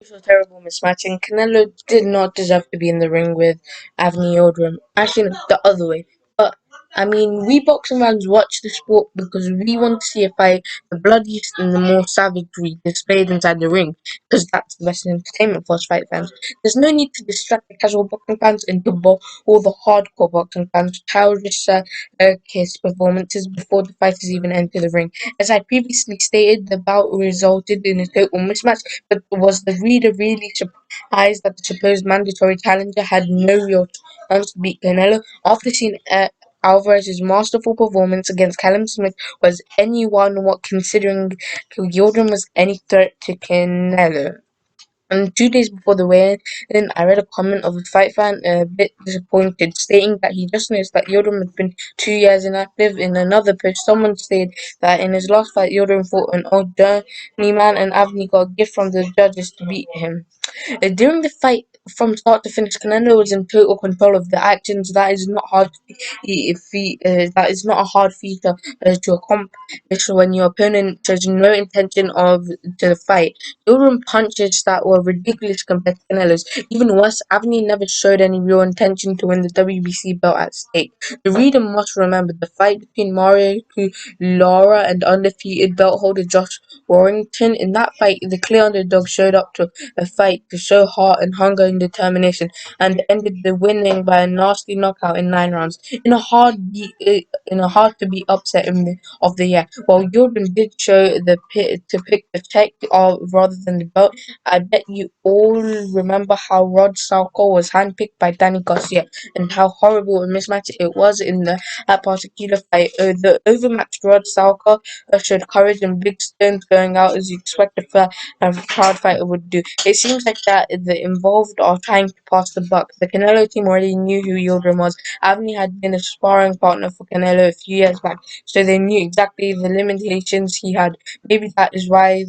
It was a terrible mismatch, and Canelo did not deserve to be in the ring with Avni Yildrim. Actually, no, the other way. But I mean, we boxing fans watch the sport because we want to see a fight, the bloodiest and the more savagery displayed inside the ring, because that's the best entertainment for us fight fans. There's no need to distract the casual boxing fans and to all the hardcore boxing fans with childish kiss performances before the fighters even enter the ring. As I previously stated, the bout resulted in a total mismatch, but was the reader really surprised that the supposed mandatory challenger had no real chance to beat Canelo? After seeing Alvarez's masterful performance against Callum Smith, was anyone what considering Yildrim was any threat to Canelo? And 2 days before the weigh-in, I read a comment of a fight fan a bit disappointed, stating that he just noticed that Yildirim had been 2 years inactive. In another post, someone stated that in his last fight, Yildirim fought an old journeyman and Avni got a gift from the judges to beat him. During the fight, from start to finish, Canelo was in total control of the actions. That is not hard. That is not a hard feat to accomplish when your opponent shows no intention of to fight. Yildirim punches that were ridiculous compared to Canelo's. Even worse, Avni never showed any real intention to win the WBC belt at stake. The reader must remember the fight between Mario Lara and undefeated belt holder Josh Warrington. In that fight, the clear underdog showed up to a fight to show heart and hunger and determination, and ended the winning by a nasty knockout in 9 rounds. In a hard to be upset of the year. While Jordan did show the to pick the tech rather than the belt, I bet you all remember how Rod Salco was handpicked by Danny Garcia and how horrible a mismatch it was in that particular fight. The overmatched Rod Salco showed courage and big stones going out as you expect a crowd fighter would do. It seems like that the involved are trying to pass the buck. The Canelo team already knew who Yildirim was. Avni had been a sparring partner for Canelo a few years back, so they knew exactly the limitations he had. Maybe that is why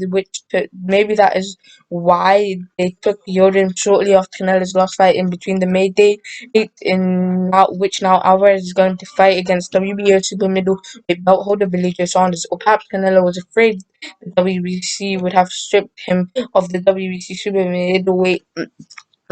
they took Yildirim shortly after Canelo's last fight in between the May date which now Alvarez is going to fight against WBO super middleweight belt holder Billy Saunders. Or perhaps Canelo was afraid the WBC would have stripped him of the WBC super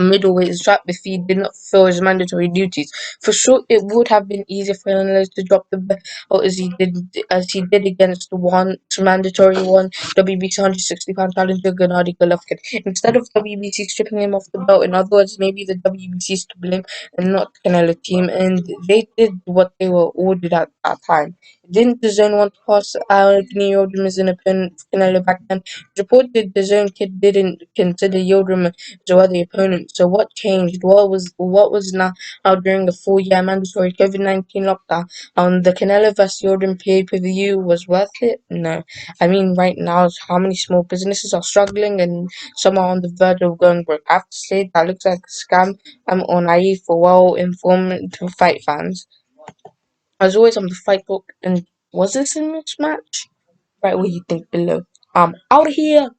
middleweight strap if he did not fulfill his mandatory duties. For sure, it would have been easier for Hernandez to drop the belt as he did against the once mandatory WBC 160-pound challenger Gennady Golovkin. Instead of WBC stripping him off the belt, in other words, maybe the WBC is to blame and not the Canelo team, and they did what they were ordered at that time. Didn't the Zone want to pass Anthony Yildirim as an opponent for Canelo back then? It's reported the Zone kid didn't consider Yildirim to other opponents. So what changed? What was now during the 4-year mandatory COVID-19 lockdown? The Canelo vs Jordan pay-per-view was worth it? No. I mean, right now, how many small businesses are struggling and some are on the verge of going broke? I have to say that looks like a scam. I'm on naive for well-informed fight fans. As always, I'm the Fight Book, and was this a mismatch? Write what you think below. I'm out of here.